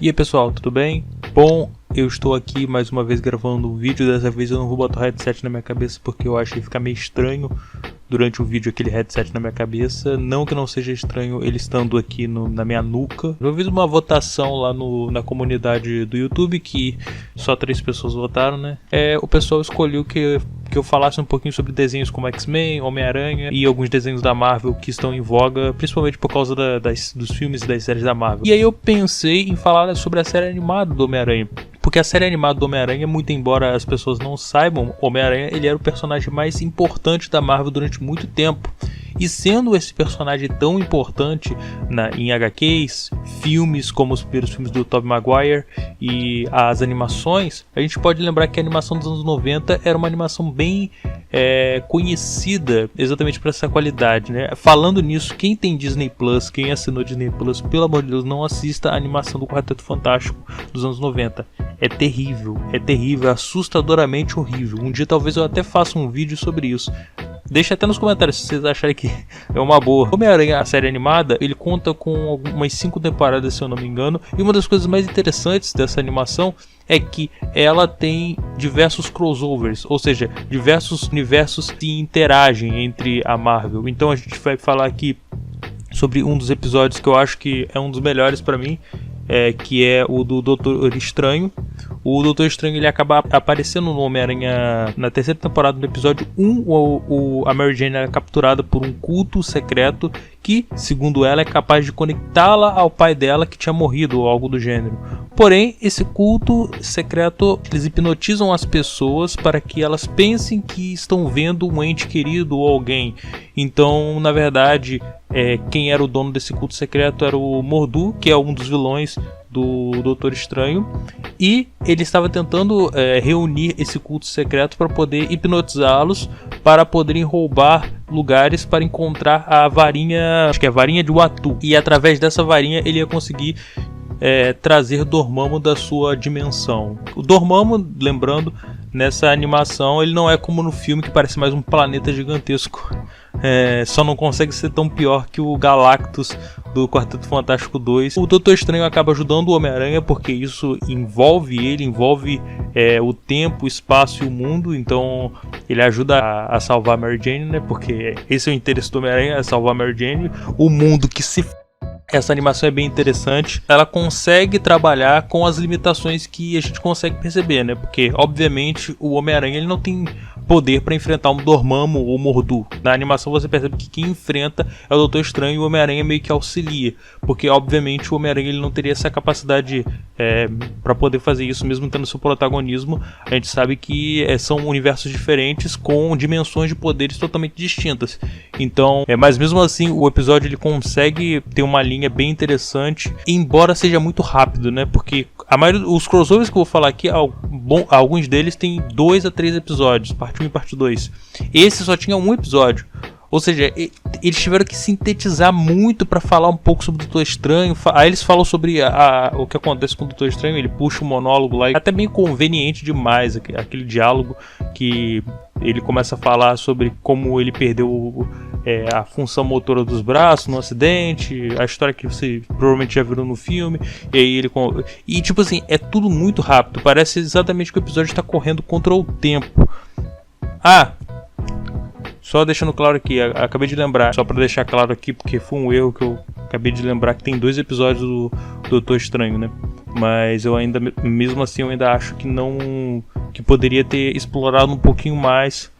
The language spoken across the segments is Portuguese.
E aí pessoal, tudo bem? Bom, eu estou aqui mais uma vez gravando um vídeo. Dessa vez eu não vou botar o headset na minha cabeça porque eu achei que fica meio estranho durante o vídeo aquele headset na minha cabeça. Não que não seja estranho ele estando aqui na minha nuca. Eu fiz uma votação lá na comunidade do YouTube que só 3 pessoas votaram, né? O pessoal escolheu que eu falasse um pouquinho sobre desenhos como X-Men, Homem-Aranha e alguns desenhos da Marvel que estão em voga, principalmente por causa dos filmes e das séries da Marvel. E aí eu pensei em falar sobre a série animada do Homem-Aranha. Porque a série animada do Homem-Aranha, muito embora as pessoas não saibam, Homem-Aranha ele era o personagem mais importante da Marvel durante muito tempo. E sendo esse personagem tão importante em HQs, filmes como os primeiros filmes do Tobey Maguire e as animações, a gente pode lembrar que a animação dos anos 90 era uma animação bem conhecida exatamente por essa qualidade, né? Falando nisso, quem tem Disney Plus, quem assinou Disney Plus, pelo amor de Deus, não assista a animação do Quarteto Fantástico dos anos 90. É terrível, assustadoramente horrível. Um dia talvez eu até faça um vídeo sobre isso. Deixa até nos comentários se vocês acharem que é uma boa. Homem-Aranha, a série animada, ele conta com umas 5 temporadas, se eu não me engano. E uma das coisas mais interessantes dessa animação é que ela tem diversos crossovers, ou seja, diversos universos que interagem entre a Marvel. Então a gente vai falar aqui sobre um dos episódios que eu acho que é um dos melhores pra mim, que é o do Doutor Estranho. O Doutor Estranho ele acaba aparecendo no Homem-Aranha na 3ª temporada, no episódio 1. A Mary Jane é capturada por um culto secreto que, segundo ela, é capaz de conectá-la ao pai dela que tinha morrido ou algo do gênero. Porém, esse culto secreto, eles hipnotizam as pessoas para que elas pensem que estão vendo um ente querido ou alguém. Então, na verdade, quem era o dono desse culto secreto era o Mordo, que é um dos vilões do Doutor Estranho, e ele estava tentando reunir esse culto secreto para poder hipnotizá-los, para poderem roubar lugares para encontrar a varinha, acho que é a varinha de Uatu, e através dessa varinha ele ia conseguir trazer Dormammu da sua dimensão. O Dormammu, lembrando, nessa animação ele não é como no filme, que parece mais um planeta gigantesco. Só não consegue ser tão pior que o Galactus do Quarteto Fantástico 2. O Doutor Estranho acaba ajudando o Homem-Aranha porque isso envolve o tempo, o espaço e o mundo. Então ele ajuda a salvar a Mary Jane, né? Porque esse é o interesse do Homem-Aranha, é salvar a Mary Jane. O mundo que se... Essa animação é bem interessante. Ela consegue trabalhar com as limitações que a gente consegue perceber, né? Porque, obviamente, o Homem-Aranha ele não tem poder para enfrentar um Dormammu ou Mordo. Na animação você percebe que quem enfrenta é o Doutor Estranho e o Homem-Aranha meio que auxilia. Porque, obviamente, o Homem-Aranha ele não teria essa capacidade para poder fazer isso, mesmo tendo seu protagonismo. A gente sabe que são universos diferentes com dimensões de poderes totalmente distintas. Então, mas mesmo assim, o episódio ele consegue ter uma linha bem interessante, embora seja muito rápido, né? Porque a maioria os crossovers que eu vou falar aqui, alguns deles tem 2 a 3 episódios, parte 1 e parte 2. Esse só tinha um episódio. Ou seja, eles tiveram que sintetizar muito para falar um pouco sobre o Doutor Estranho. Aí eles falam sobre o que acontece com o Doutor Estranho. Ele puxa um monólogo lá, até bem conveniente demais aquele diálogo que ele começa a falar sobre como ele perdeu a função motora dos braços no acidente, a história que você provavelmente já viu no filme. E aí e tipo assim, é tudo muito rápido. Parece exatamente que o episódio está correndo contra o tempo. Só deixando claro aqui, acabei de lembrar, só pra deixar claro aqui, porque foi um erro que eu acabei de lembrar, que tem 2 episódios do Doutor Estranho, né? Mas eu ainda, mesmo assim, eu ainda acho que poderia ter explorado um pouquinho mais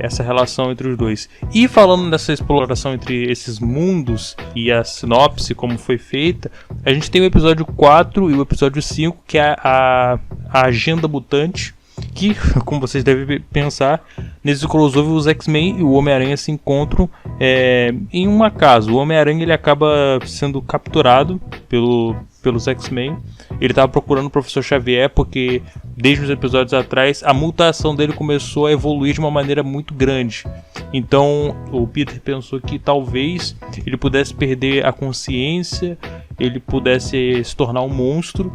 essa relação entre os dois. E falando dessa exploração entre esses mundos e a sinopse, como foi feita, a gente tem o episódio 4 e o episódio 5, que é a Agenda Mutante, que, como vocês devem pensar, nesse crossover os X-Men e o Homem-Aranha se encontram em uma casa. O Homem-Aranha ele acaba sendo capturado pelos X-Men. Ele estava procurando o Professor Xavier porque desde os episódios atrás a mutação dele começou a evoluir de uma maneira muito grande. Então o Peter pensou que talvez ele pudesse perder a consciência, ele pudesse se tornar um monstro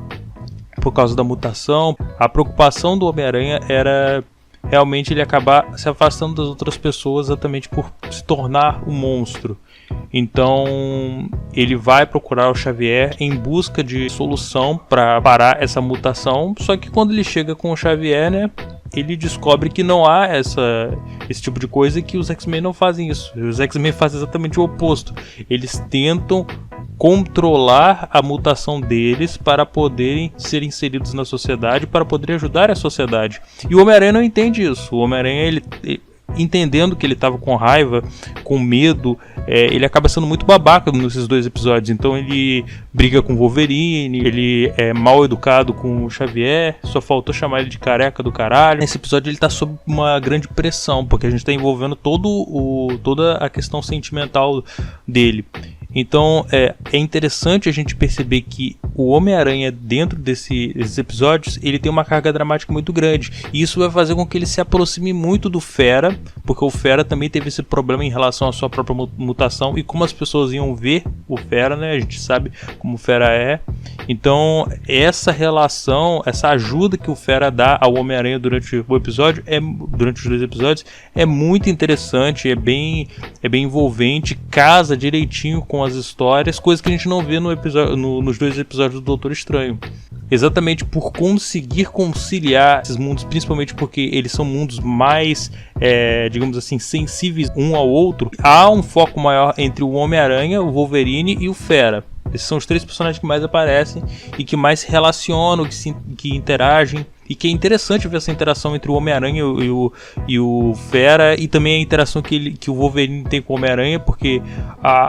por causa da mutação. A preocupação do Homem-Aranha era realmente ele acabar se afastando das outras pessoas exatamente por se tornar um monstro. Então ele vai procurar o Xavier em busca de solução para parar essa mutação, só que quando ele chega com o Xavier, né, ele descobre que não há esse tipo de coisa e que os X-Men não fazem isso. Os X-Men fazem exatamente o oposto. Eles tentam controlar a mutação deles para poderem ser inseridos na sociedade, para poder ajudar a sociedade. E o Homem-Aranha não entende isso. O Homem-Aranha, ele entendendo que ele estava com raiva, com medo, ele acaba sendo muito babaca nesses 2 episódios. Então ele briga com o Wolverine, ele é mal educado com o Xavier, só faltou chamar ele de careca do caralho. Nesse episódio ele tá sob uma grande pressão, porque a gente tá envolvendo toda a questão sentimental dele. Então é interessante a gente perceber que o Homem-Aranha, dentro desses episódios, ele tem uma carga dramática muito grande. E isso vai fazer com que ele se aproxime muito do Fera, porque o Fera também teve esse problema em relação à sua própria mutação e como as pessoas iam ver o Fera, né? A gente sabe como o Fera é. Então essa relação, essa ajuda que o Fera dá ao Homem-Aranha durante o episódio, durante os 2 episódios, é muito interessante, é bem envolvente, casa direitinho com as histórias, coisa que a gente não vê nos 2 episódios do Doutor Estranho. Exatamente por conseguir conciliar esses mundos, principalmente porque eles são mundos mais, digamos assim, sensíveis um ao outro, há um foco maior entre o Homem-Aranha, o Wolverine e o Fera. Esses são os 3 personagens que mais aparecem e que mais se relacionam, que interagem. E que é interessante ver essa interação entre o Homem-Aranha e o Fera, e também a interação que o Wolverine tem com o Homem-Aranha, porque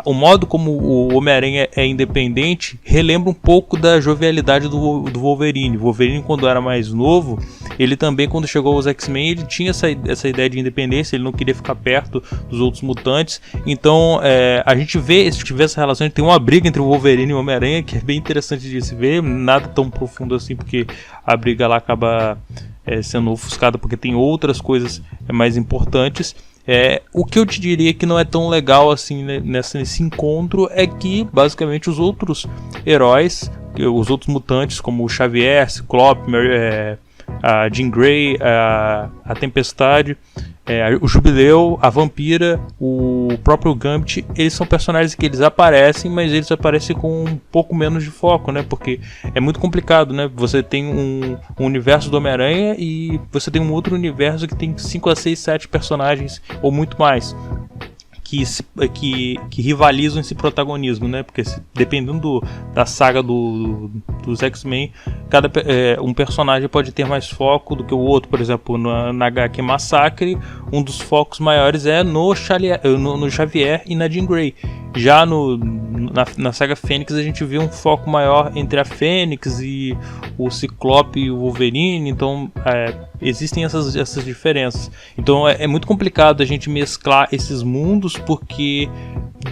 o modo como o Homem-Aranha é independente relembra um pouco da jovialidade do Wolverine. O Wolverine, quando era mais novo, ele também, quando chegou aos X-Men, ele tinha essa ideia de independência, ele não queria ficar perto dos outros mutantes. Então a gente vê essa relação, a gente tem uma briga entre o Wolverine e o Homem-Aranha, que é bem interessante de se ver, nada tão profundo assim, porque a briga lá acaba sendo ofuscada porque tem outras coisas mais importantes. O que eu te diria que não é tão legal assim nesse encontro é que basicamente os outros heróis, os outros mutantes como o Xavier, Ciclope, a Jean Grey, a Tempestade, o Jubileu, a Vampira, o próprio Gambit, eles são personagens que eles aparecem, mas eles aparecem com um pouco menos de foco, né? Porque é muito complicado, né? Você tem um universo do Homem-Aranha e você tem um outro universo que tem 5 a 6, 7 personagens ou muito mais que rivalizam esse protagonismo, né? Porque dependendo da saga dos X-Men, um personagem pode ter mais foco do que o outro. Por exemplo, na HQ Massacre, um dos focos maiores é no Xavier e na Jean Grey. Já na saga Fênix a gente vê um foco maior entre a Fênix e o Ciclope e o Wolverine. Então existem essas diferenças. Então é muito complicado a gente mesclar esses mundos, porque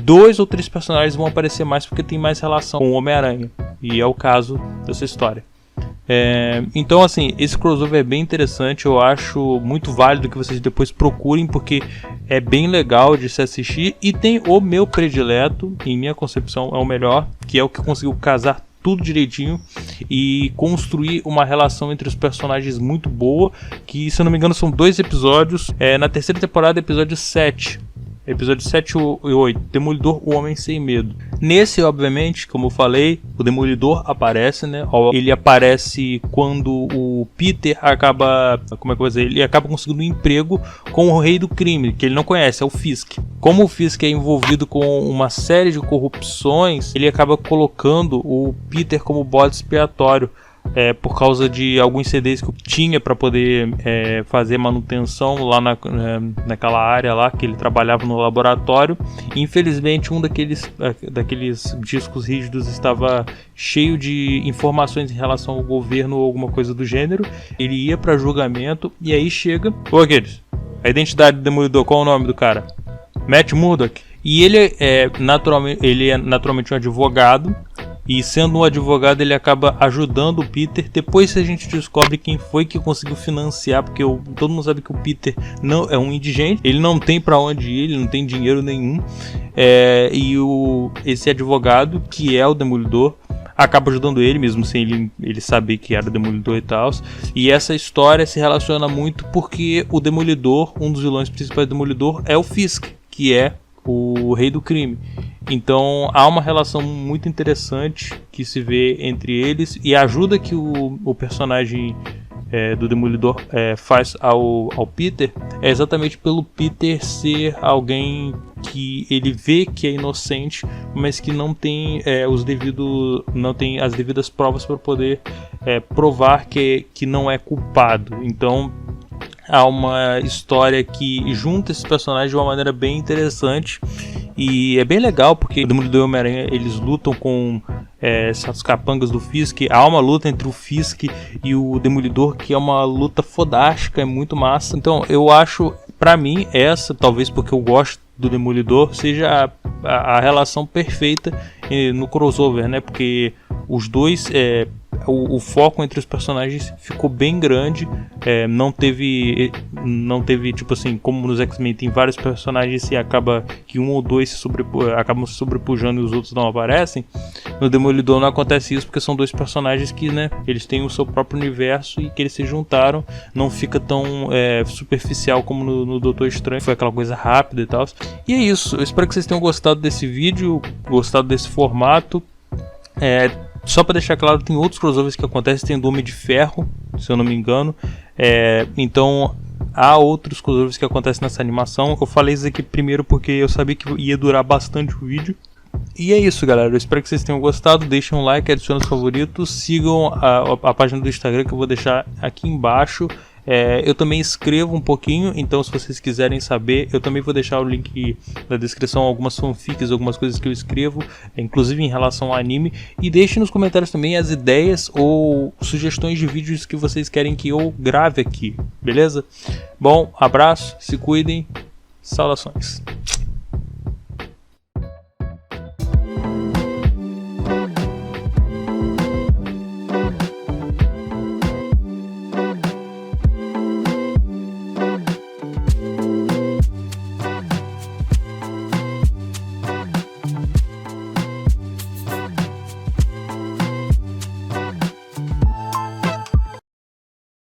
2 ou 3 personagens vão aparecer mais porque tem mais relação com o Homem-Aranha, e é o caso dessa história. Então assim, esse crossover é bem interessante, eu acho muito válido que vocês depois procurem, porque é bem legal de se assistir. E tem o meu predileto, em minha concepção é o melhor, que é o que conseguiu casar tudo direitinho e construir uma relação entre os personagens muito boa, que se eu não me engano são 2 episódios, na terceira temporada, episódio 7. Episódios 7 e 8, Demolidor, o Homem Sem Medo. Nesse, obviamente, como eu falei, o Demolidor aparece, né? Ele aparece quando o Peter acaba, ele acaba conseguindo um emprego com o rei do crime, que ele não conhece, é o Fisk. Como o Fisk é envolvido com uma série de corrupções, ele acaba colocando o Peter como bode expiatório. Por causa de alguns CDs que eu tinha para poder fazer manutenção lá naquela área lá que ele trabalhava no laboratório. Infelizmente um daqueles discos rígidos estava cheio de informações em relação ao governo ou alguma coisa do gênero. Ele ia para julgamento e aí chega a identidade do Demolidor, qual é o nome do cara? Matt Murdock. E ele é naturalmente um advogado. E sendo um advogado, ele acaba ajudando o Peter. Depois a gente descobre quem foi que conseguiu financiar, porque todo mundo sabe que o Peter não é um indigente, ele não tem pra onde ir, ele não tem dinheiro nenhum. Esse advogado, que é o Demolidor, acaba ajudando ele, mesmo sem ele saber que era o Demolidor e tal. E essa história se relaciona muito porque o Demolidor, um dos vilões principais do Demolidor, é o Fisk, que é o rei do crime. Então há uma relação muito interessante que se vê entre eles, e a ajuda que o personagem do Demolidor faz ao Peter é exatamente pelo Peter ser alguém que ele vê que é inocente, mas que não tem as devidas provas para poder provar que não é culpado. Então há uma história que junta esses personagens de uma maneira bem interessante, e é bem legal porque o Demolidor e o Homem-Aranha, eles lutam com certos capangas do Fisk. Há uma luta entre o Fisk e o Demolidor que é uma luta fodástica, é muito massa. Então eu acho, pra mim, essa, talvez porque eu gosto do Demolidor, seja a relação perfeita no crossover, né? Porque os dois, o foco entre os personagens ficou bem grande. Não teve tipo assim, como nos X-Men tem vários personagens e acaba que um ou dois acabam se sobrepujando e os outros não aparecem. No Demolidor não acontece isso, porque são dois personagens que, né, eles têm o seu próprio universo e que eles se juntaram. Não fica tão superficial como no Doutor Estranho, foi aquela coisa rápida e tal. E é isso, eu espero que vocês tenham gostado desse vídeo, gostado desse formato. Só para deixar claro, tem outros crossovers que acontecem, tem o do Homem de Ferro, se eu não me engano. Então há outros crossovers que acontecem nessa animação. Eu falei isso aqui primeiro porque eu sabia que ia durar bastante o vídeo. E é isso, galera, eu espero que vocês tenham gostado. Deixem um like, adicionem os favoritos, sigam a página do Instagram que eu vou deixar aqui embaixo. Eu também escrevo um pouquinho, então se vocês quiserem saber, eu também vou deixar o link na descrição, algumas fanfics, algumas coisas que eu escrevo, inclusive em relação ao anime. E deixem nos comentários também as ideias ou sugestões de vídeos que vocês querem que eu grave aqui, beleza? Bom, abraço, se cuidem, saudações.